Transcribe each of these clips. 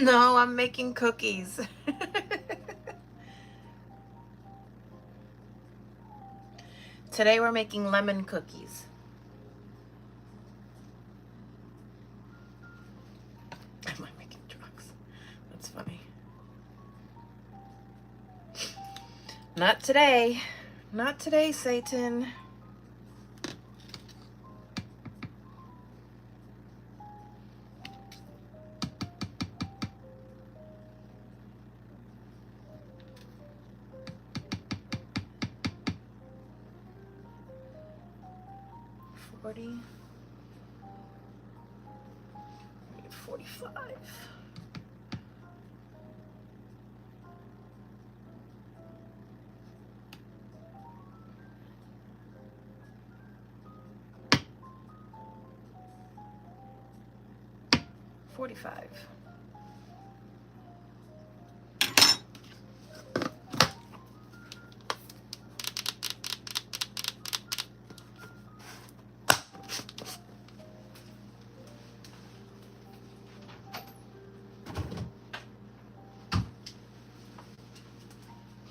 No, I'm making cookies. Today we're making lemon cookies. Am I making drugs? That's funny. Not today. Not today, Satan. $40. 45. $45.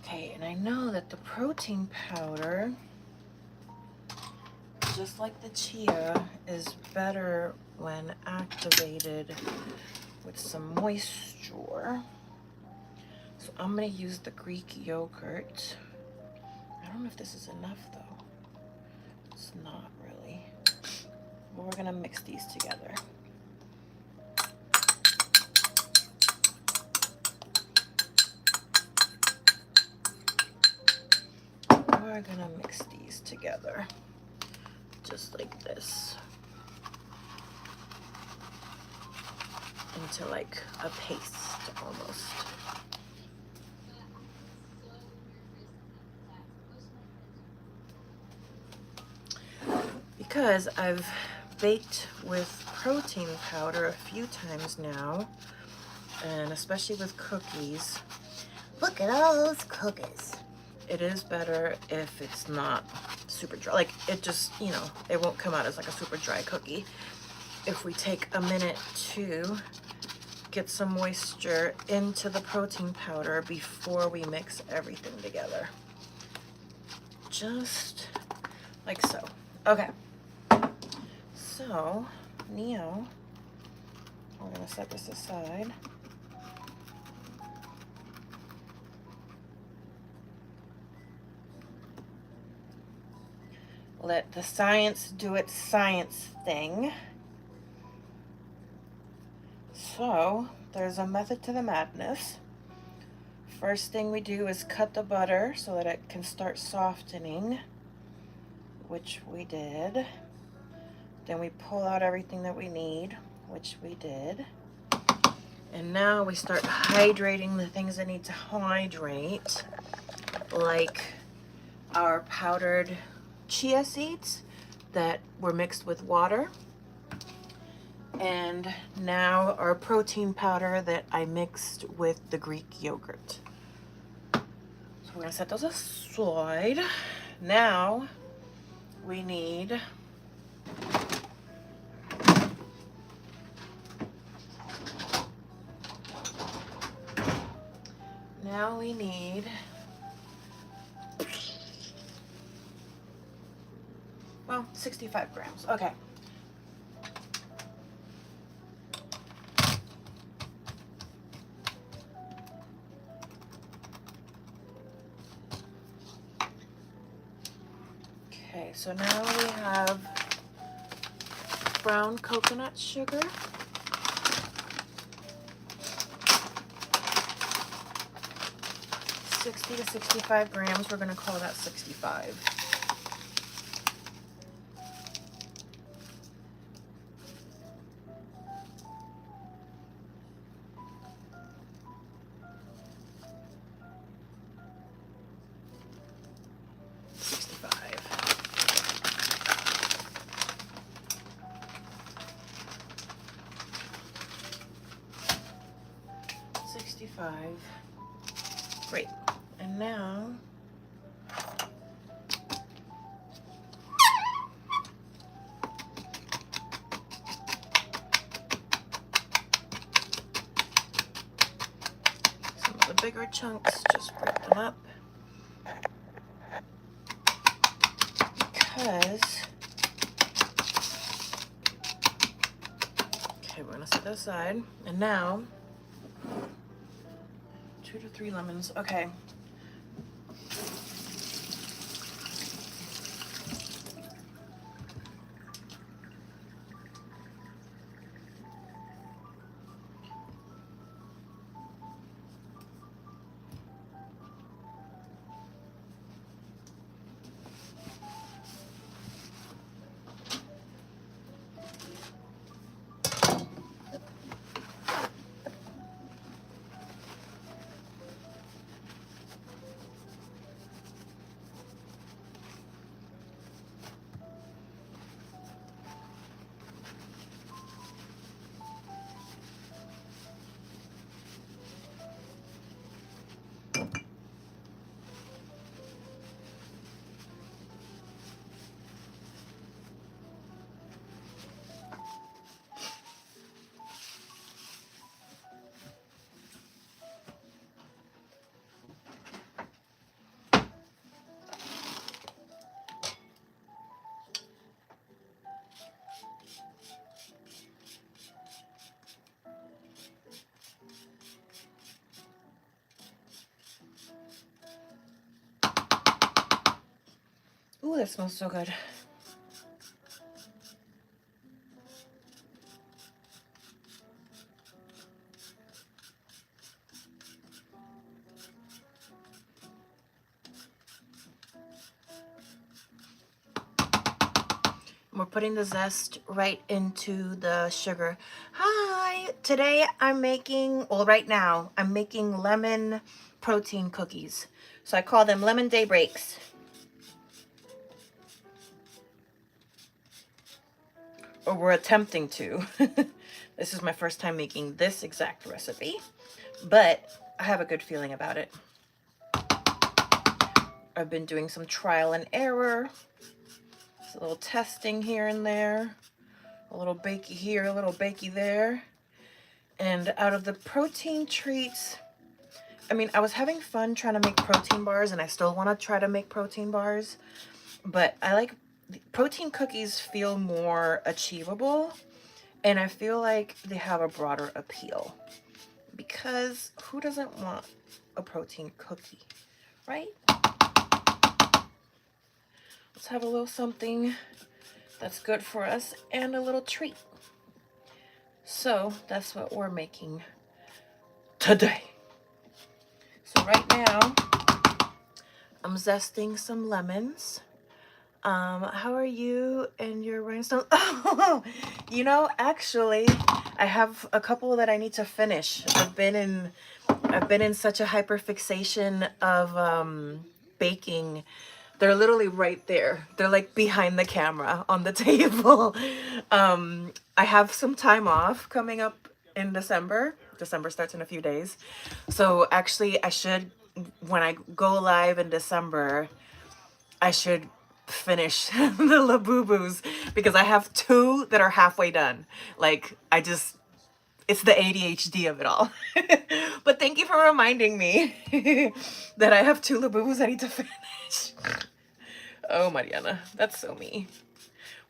Okay, and I know that the protein powder, just like the chia, is better when activated with some moisture. So I'm gonna use the Greek yogurt. I don't know if this is enough though. It's not really. But we're gonna mix these together. We're gonna mix these together, just like this, into like a paste almost. Because I've baked with protein powder a few times now, and especially with cookies. Look at all those cookies. It is better if it's not super dry. Like, it just, you know, it won't come out as like a super dry cookie. If we take a minute to get some moisture into the protein powder before we mix everything together. Just like so. Okay. So, Neo, we're gonna set this aside. Let the science do its science thing. So, there's a method to the madness. First thing we do is cut the butter so that it can start softening, which we did. Then we pull out everything that we need, which we did. And now we start hydrating the things that need to hydrate, like our powdered chia seeds that were mixed with water. And now our protein powder that I mixed with the Greek yogurt. So we're gonna set those aside. Now we need well, 65 grams. Okay. Okay, so now we have brown coconut sugar. $60 to 65 grams. We're going to call that 65. Great. And now bigger chunks, just break them up. Because, okay, we're gonna set that aside. And now, 2 to 3 lemons, okay. Ooh, that smells so good. We're putting the zest right into the sugar. Hi, today I'm making, well, right now, I'm making lemon protein cookies. So I call them lemon daybreaks. Or we're attempting to. This is my first time making this exact recipe, but I have a good feeling about it. I've been doing some trial and error. Just a little testing here and there. A little bakey here, a little bakey there. And out of the protein treats, I mean, I was having fun trying to make protein bars, and I still want to try to make protein bars, but I like protein cookies feel more achievable, and I feel like they have a broader appeal, because who doesn't want a protein cookie, right? Let's have a little something that's good for us and a little treat. So that's what we're making today. So right now, I'm zesting some lemons. How are you and your rhinestones? Oh, you know, actually, I have a couple that I need to finish. I've been in such a hyperfixation of baking. They're literally right there. They're like behind the camera on the table. I have some time off coming up in December. December starts in a few days. So actually, I should, when I go live in December, I should finish the Labubus, because I have 2 that are halfway done. Like, it's the ADHD of it all. But thank you for reminding me that I have 2 Labubus I need to finish. Oh, Mariana, that's so me.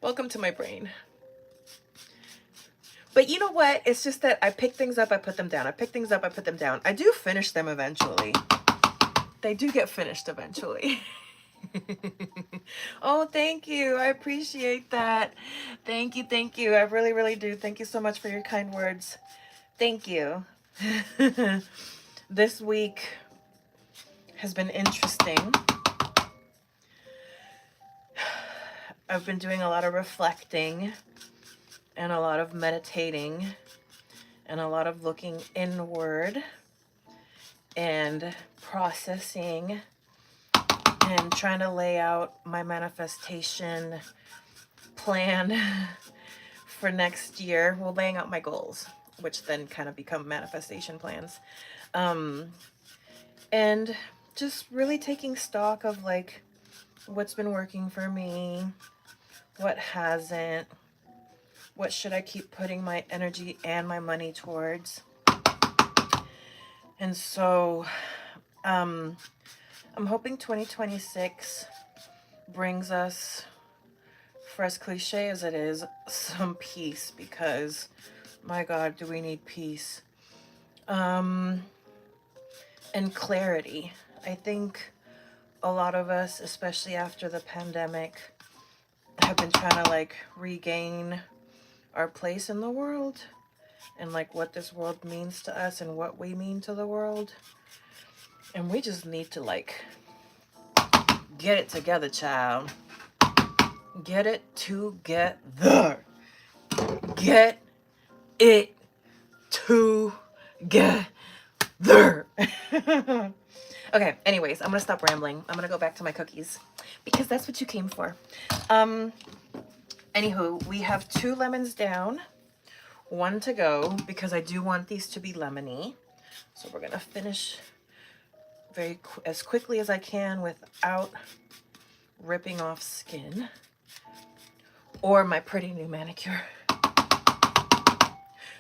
Welcome to my brain. But you know what? It's just that I pick things up, I put them down. I pick things up, I put them down. I do finish them eventually. They do get finished eventually. Oh, thank you. I appreciate that. Thank you. Thank you. I really, really do. Thank you so much for your kind words. Thank you. This week has been interesting. I've been doing a lot of reflecting and a lot of meditating and a lot of looking inward and processing and trying to lay out my manifestation plan for next year. Well, laying out my goals, which then kind of become manifestation plans. And just really taking stock of like what's been working for me, what hasn't, what should I keep putting my energy and my money towards. And so I'm hoping 2026 brings us, for as cliche as it is, some peace, because my God, do we need peace. And clarity. I think a lot of us, especially after the pandemic, have been trying to like regain our place in the world and like what this world means to us and what we mean to the world. And we just need to like get it together, child. Get it together. Get it together. Okay, anyways, I'm gonna stop rambling. I'm gonna go back to my cookies because that's what you came for. Anywho, we have 2 lemons down, 1 to go, because I do want these to be lemony. So we're gonna finish as quickly as I can without ripping off skin or my pretty new manicure.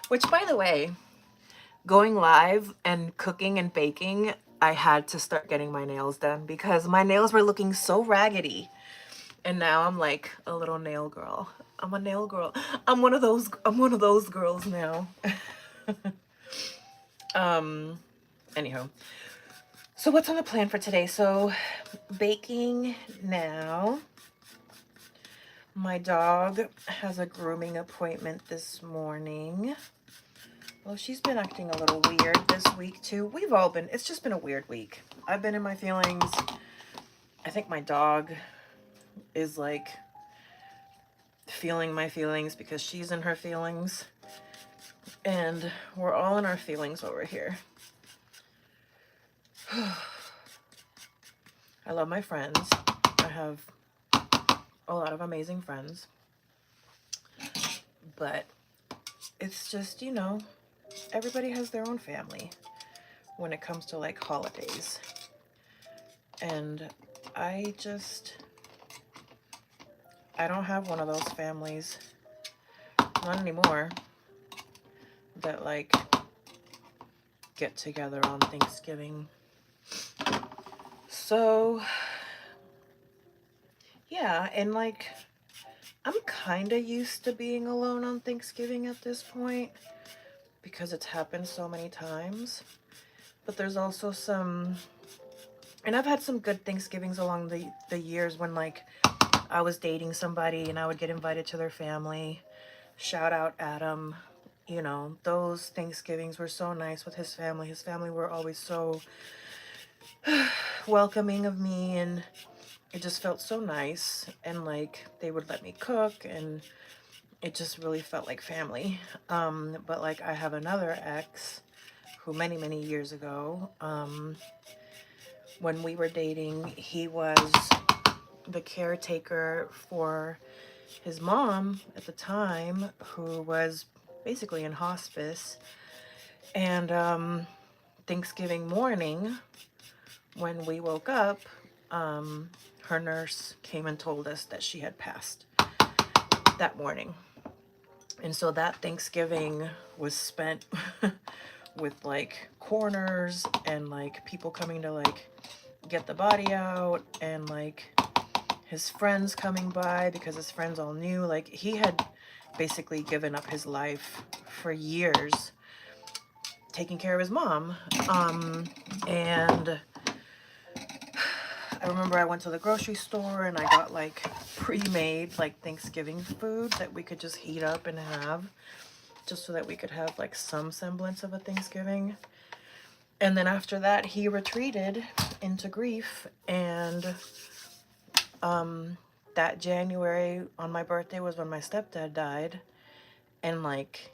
Which, by the way, going live and cooking and baking, I had to start getting my nails done because my nails were looking so raggedy. And now I'm like a little nail girl. I'm a nail girl. I'm one of those girls now. Anyhow. So what's on the plan for today? So baking now. My dog has a grooming appointment this morning. Well, she's been acting a little weird this week too. We've all been, it's just been a weird week. I've been in my feelings. I think my dog is like feeling my feelings because she's in her feelings. And we're all in our feelings over here. I love my friends. I have a lot of amazing friends. But it's just, you know, everybody has their own family when it comes to like holidays. And I don't have one of those families, not anymore, that like get together on Thanksgiving. So yeah, and like I'm kind of used to being alone on Thanksgiving at this point because it's happened so many times. But there's also some, and I've had some good Thanksgivings along the years when like I was dating somebody and I would get invited to their family. Shout out Adam. You know, those Thanksgivings were so nice with his family. His family were always so welcoming of me, and it just felt so nice. And like they would let me cook, and it just really felt like family. But like I have another ex who many years ago, when we were dating, he was the caretaker for his mom at the time, who was basically in hospice. And Thanksgiving morning, when we woke up, her nurse came and told us that she had passed that morning. And so that Thanksgiving was spent with like corners and like people coming to like get the body out, and like his friends coming by because his friends all knew like he had basically given up his life for years taking care of his mom. And I remember I went to the grocery store and I got like pre-made like Thanksgiving food that we could just heat up and have, just so that we could have like some semblance of a Thanksgiving. And then after that, he retreated into grief. And that January on my birthday was when my stepdad died. And like,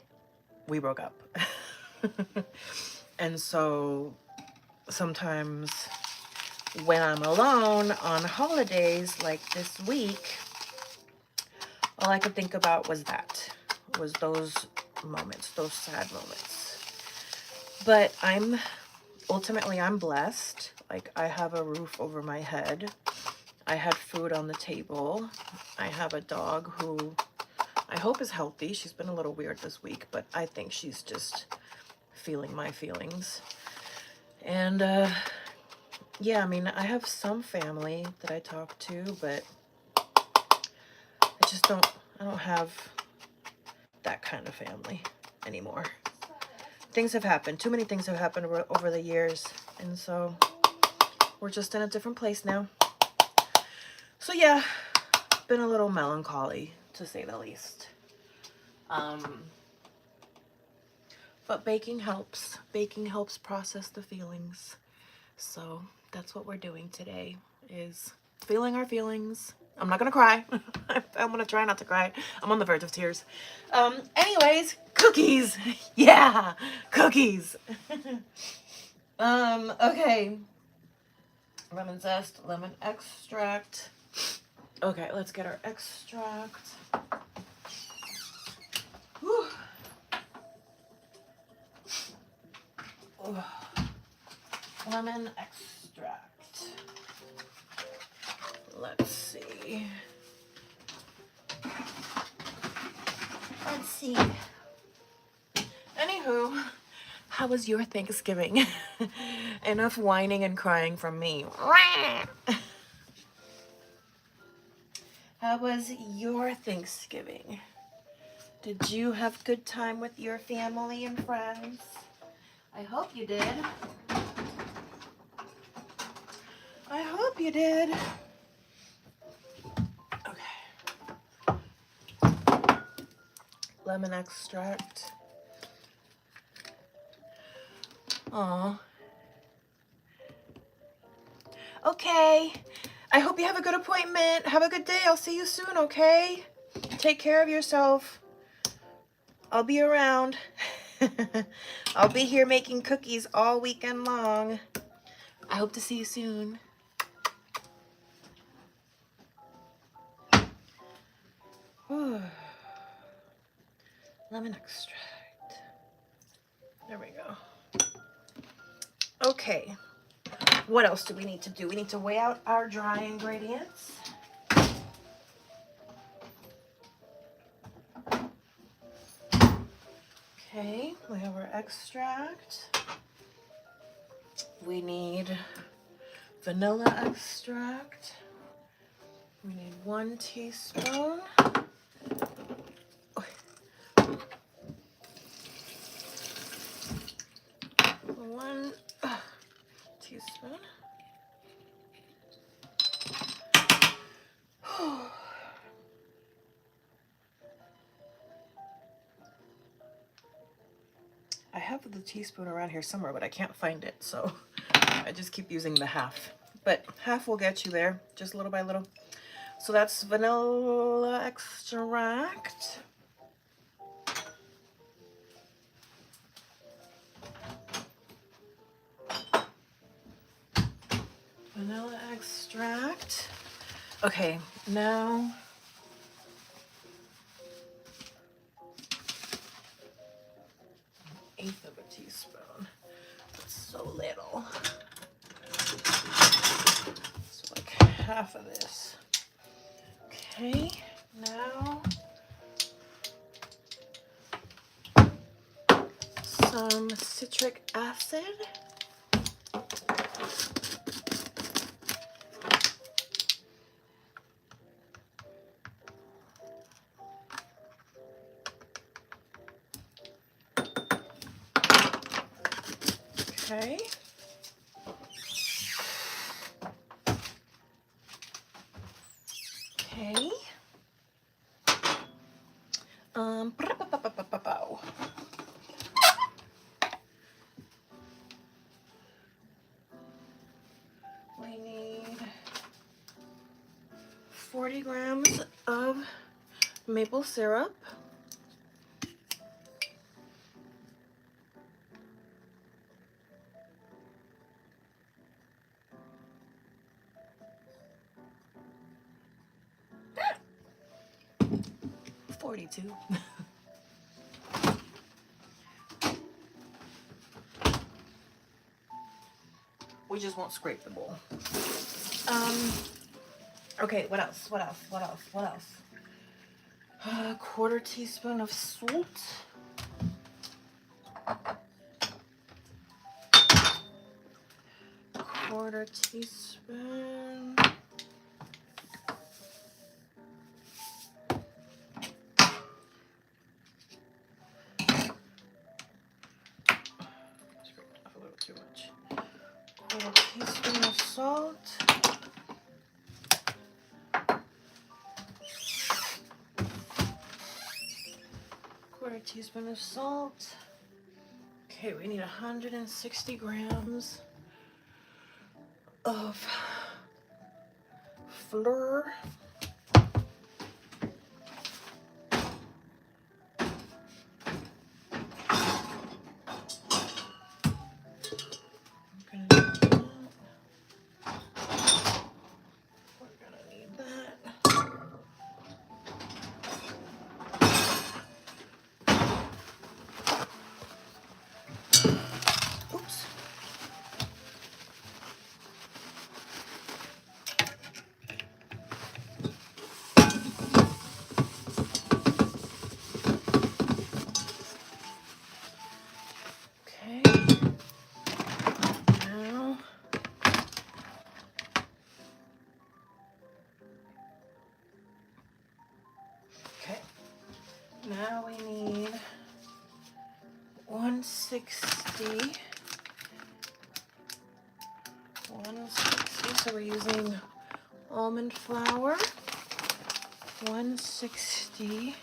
we broke up. And so sometimes when I'm alone on holidays like this week, all I could think about was those moments, those sad moments. But ultimately I'm blessed. Like I have a roof over my head. I had food on the table. I have a dog who I hope is healthy. She's been a little weird this week, but I think she's just feeling my feelings. And yeah, I mean, I have some family that I talk to, but I don't have that kind of family anymore. Things have happened. Too many things have happened over the years. And so we're just in a different place now. So yeah, been a little melancholy, to say the least. But baking helps. Baking helps process the feelings. So that's what we're doing today, is feeling our feelings. I'm not gonna cry. I'm gonna try not to cry. I'm on the verge of tears. Anyways, cookies. Yeah, cookies. Okay. Lemon zest, lemon extract. Okay, let's get our extract. Whew. Lemon extract. Let's see. Anywho, how was your Thanksgiving? Enough whining and crying from me. How was your Thanksgiving? Did you have good time with your family and friends? I hope you did. I hope you did. Okay. Lemon extract. Aw. Okay. I hope you have a good appointment. Have a good day. I'll see you soon, okay? Take care of yourself. I'll be around. I'll be here making cookies all weekend long. I hope to see you soon. Lemon extract. There we go. Okay. What else do we need to do? We need to weigh out our dry ingredients. Okay, we have our extract. We need vanilla extract. We need 1 teaspoon. 1 teaspoon. I have the teaspoon around here somewhere, but I can't find it, so I just keep using the half. But half will get you there, just little by little. So that's vanilla extract. Vanilla extract. Okay, now an 1/8 of a teaspoon. That's so little. So like half of this. Okay, now some citric acid. Okay. Okay. We need 40 grams of maple syrup. Ah, 42. We just won't scrape the bowl. Okay, what else? What else? What else? What else? A 1/4 teaspoon of salt. 1/4 teaspoon. A little too much. 1/4 teaspoon of salt. 1/4 teaspoon of salt. Okay, we need 160 grams of flour. Now we need 160, so we're using almond flour, 160.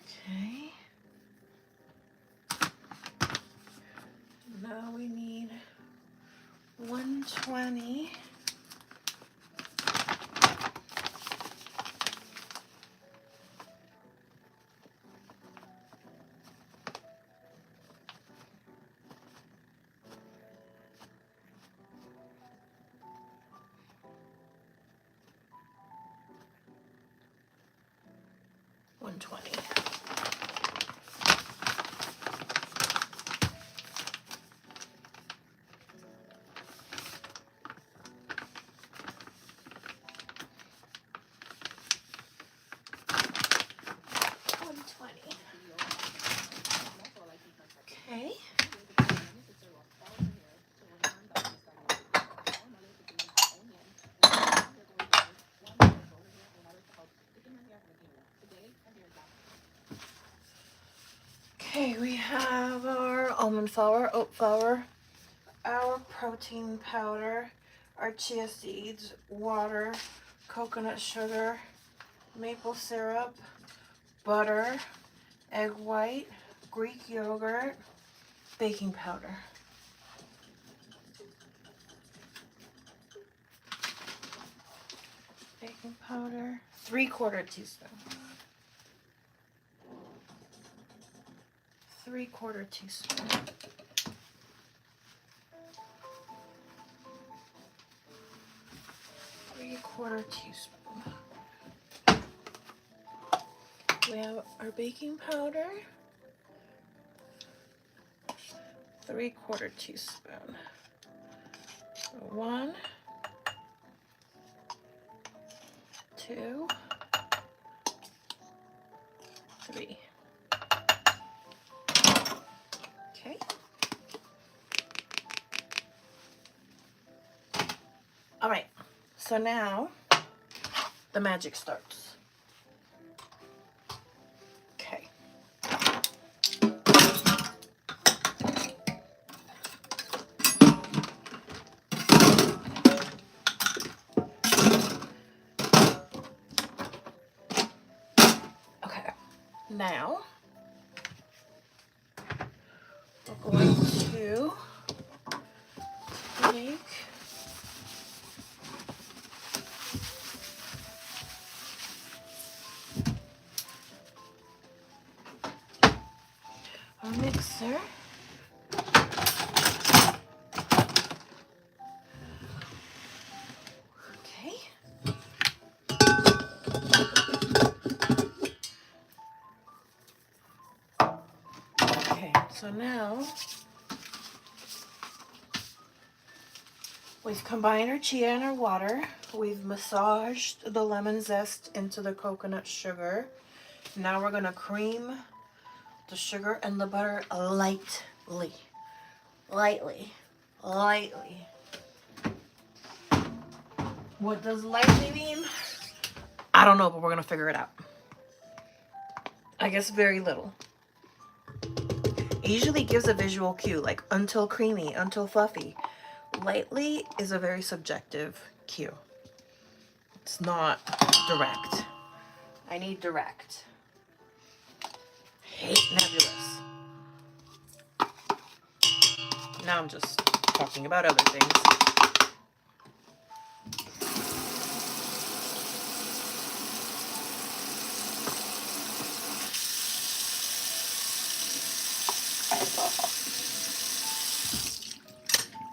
Okay. Now we need 120. Okay. Okay, we have our almond flour, oat flour, our protein powder, our chia seeds, water, coconut sugar, maple syrup, butter, egg white, Greek yogurt, baking powder. Baking powder, 3/4 teaspoon. 3/4 teaspoon. Three-quarter teaspoon. We have our baking powder, 3/4 teaspoon. 1, 2, 3. Okay. All right, so now the magic starts. Okay. Okay, now we're going to take our mixer now we've combined our chia and our water. We've massaged the lemon zest into the coconut sugar. Now we're gonna cream the sugar and the butter lightly. What does lightly mean? I don't know, but we're gonna figure it out. I guess very little. It usually gives a visual cue, like until creamy, until fluffy. Lightly is a very subjective cue. It's not direct. I need direct. Hate nebulous. Now I'm just talking about other things.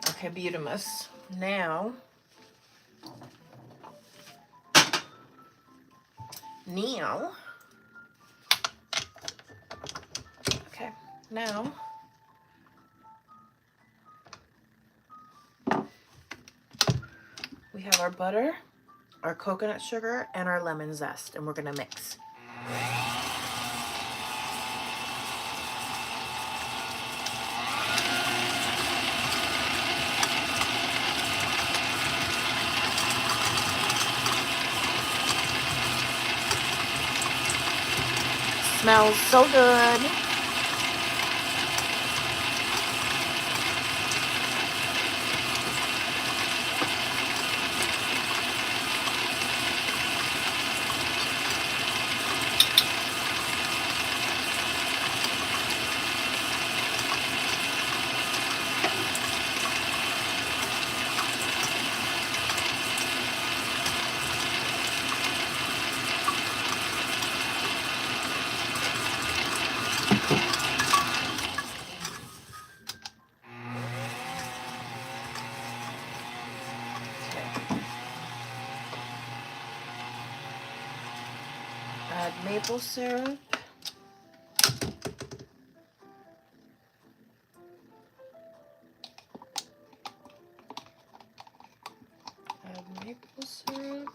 Okay, beautimous. Now, okay, now, we have our butter, our coconut sugar, and our lemon zest, and we're gonna mix. Smells so good. Add maple syrup. Add maple syrup.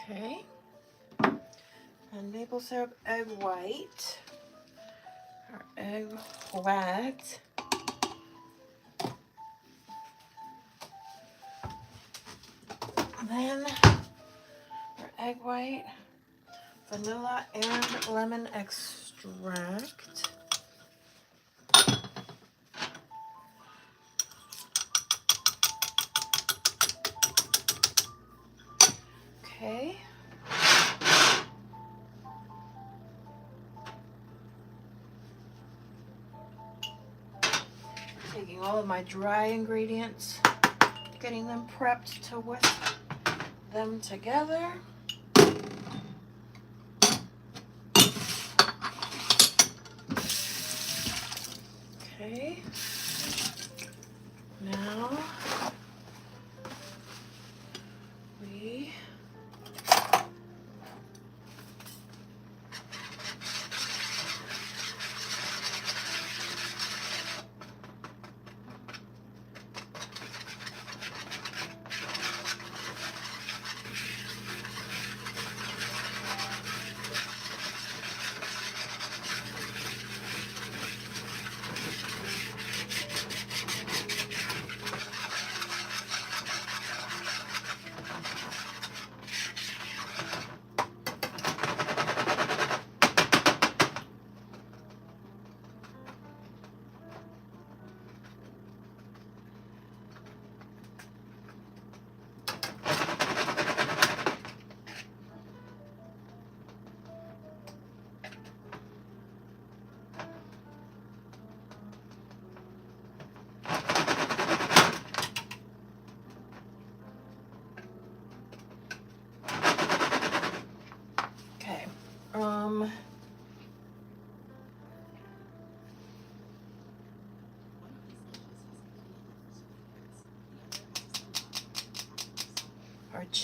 Okay. And maple syrup, egg white. Our egg white. Then our egg white, vanilla, and lemon extract. Okay. Taking all of my dry ingredients, getting them prepped to whisk them together. Okay. Now we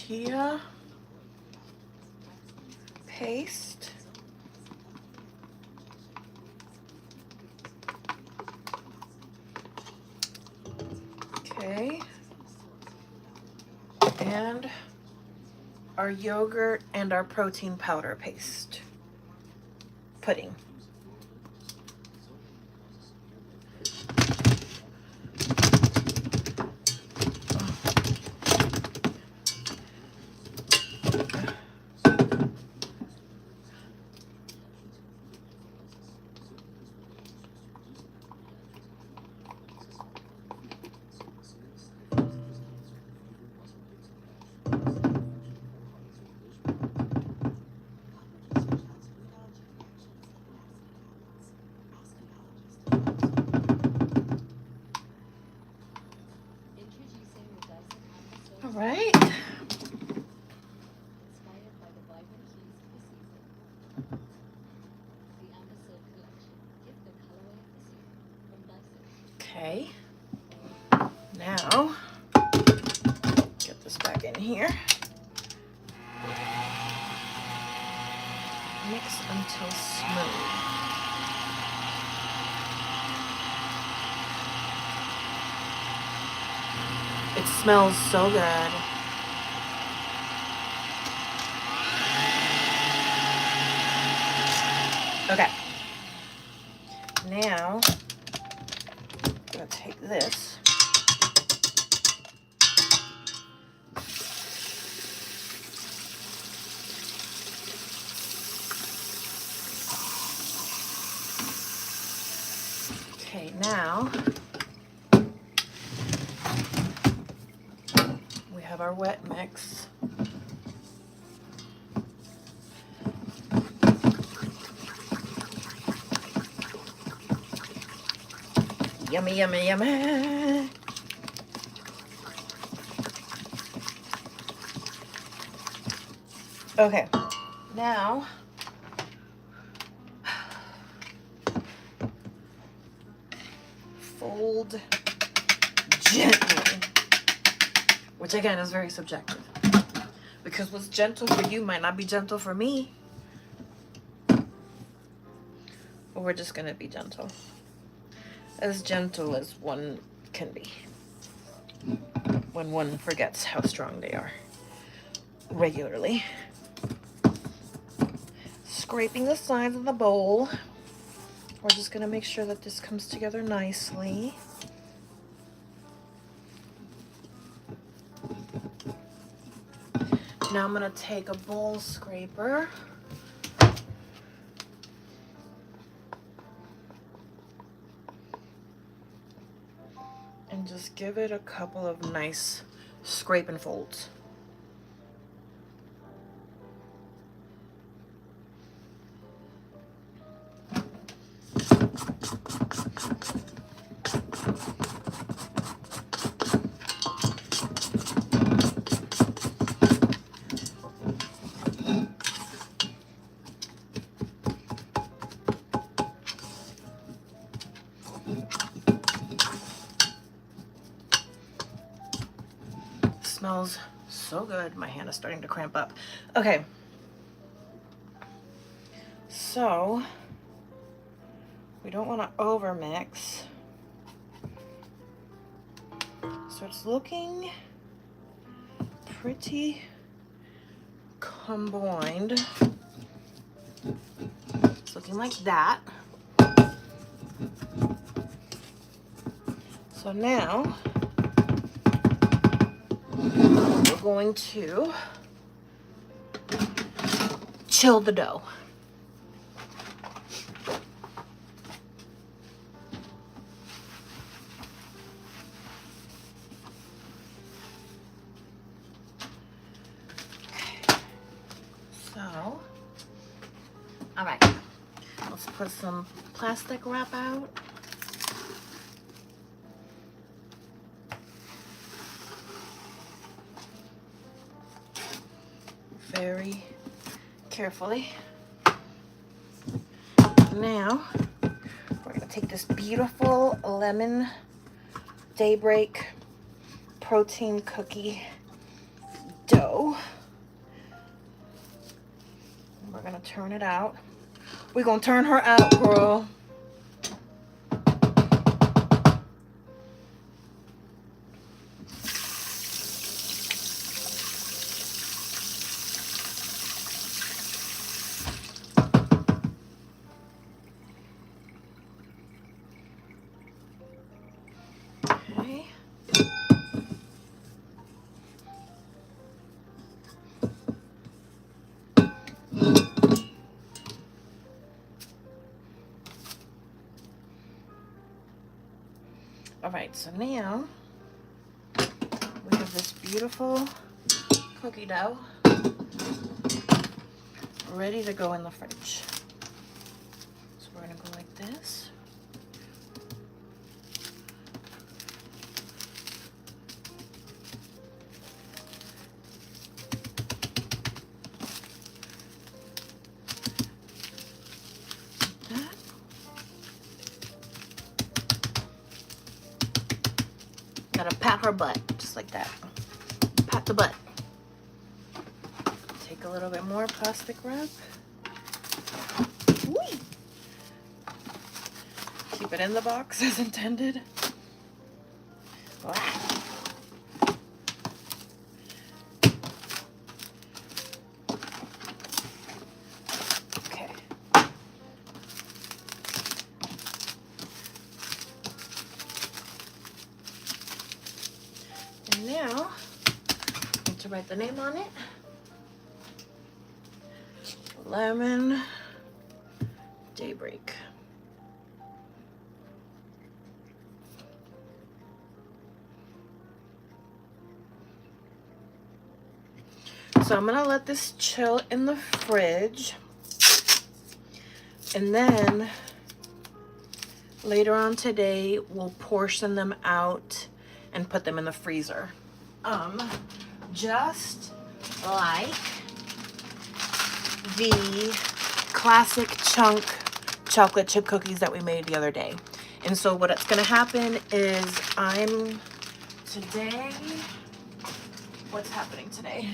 tortilla paste. Okay. And our yogurt and our protein powder paste. Pudding. All right. Okay. Now, get this back in here. Mix until smooth. It smells so good. Okay. Now, I'm gonna take this. Okay, now we have our wet mix. Yummy, yummy, yummy. Okay, now fold gently, which again is very subjective, because what's gentle for you might not be gentle for me. But we're just gonna be gentle as one can be when one forgets how strong they are regularly. Scraping the sides of the bowl. We're just gonna make sure that this comes together nicely. Now I'm gonna take a bowl scraper and just give it a couple of nice scrape and folds. Smells so good. My hand is starting to cramp up. Okay. So we don't want to over mix. So it's looking pretty combined. It's looking like that. So now we're going to chill the dough. So, all right, let's put some plastic wrap out. Very carefully. Now, we're gonna take this beautiful lemon Daybreak protein cookie dough. We're gonna turn it out. We're gonna turn her out, girl. Okay. All right, so now we have this beautiful cookie dough ready to go in the fridge. So we're gonna go like this. Gotta pat her butt, just like that. Pat the butt. Take a little bit more plastic wrap. Whee! Keep it in the box as intended. Wow. Okay. And now, I need to write the name on it. Lemon Daybreak. So I'm gonna let this chill in the fridge, and then later on today we'll portion them out and put them in the freezer. Just like the classic chunk chocolate chip cookies that we made the other day. And so what's gonna happen is what's happening today?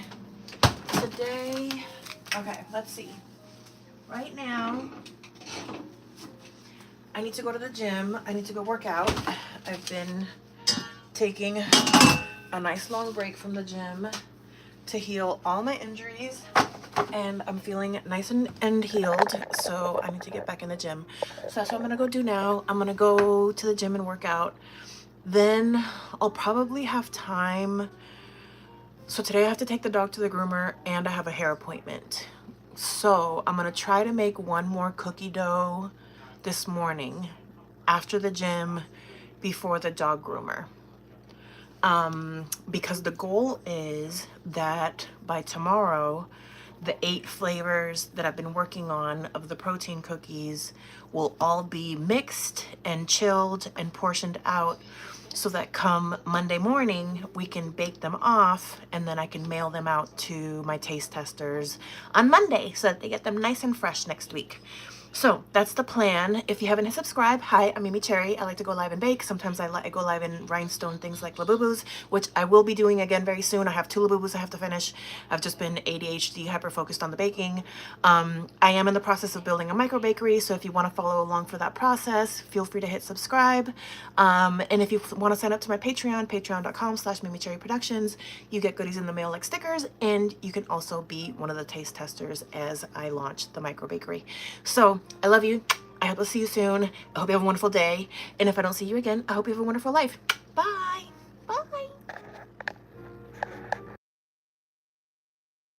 Today, okay, let's see. Right now, I need to go to the gym. I need to go work out. I've been taking a nice long break from the gym to heal all my injuries, and I'm feeling nice and healed, so I need to get back in the gym. So that's what I'm gonna go do now. I'm gonna go to the gym and work out. Then I'll probably have time. So today I have to take the dog to the groomer and I have a hair appointment. So I'm gonna try to make one more cookie dough this morning after the gym before the dog groomer. Because the goal is that by tomorrow, the 8 flavors that I've been working on of the protein cookies will all be mixed and chilled and portioned out, so that come Monday morning, we can bake them off and then I can mail them out to my taste testers on Monday so that they get them nice and fresh next week. So that's the plan. If you haven't hit subscribe, hi, I'm MeMeCherry. I like to go live and bake. Sometimes I go live in rhinestone things like Labubus, which I will be doing again very soon. I have 2 Labubus I have to finish. I've just been ADHD hyper-focused on the baking. I am in the process of building a micro bakery, so if you want to follow along for that process, feel free to hit subscribe. And if you want to sign up to my Patreon, patreon.com/MeMeCherryProductions, you get goodies in the mail like stickers, and you can also be one of the taste testers as I launch the micro bakery. So I love you. I hope I'll see you soon. I hope you have a wonderful day. And if I don't see you again, I hope you have a wonderful life. Bye.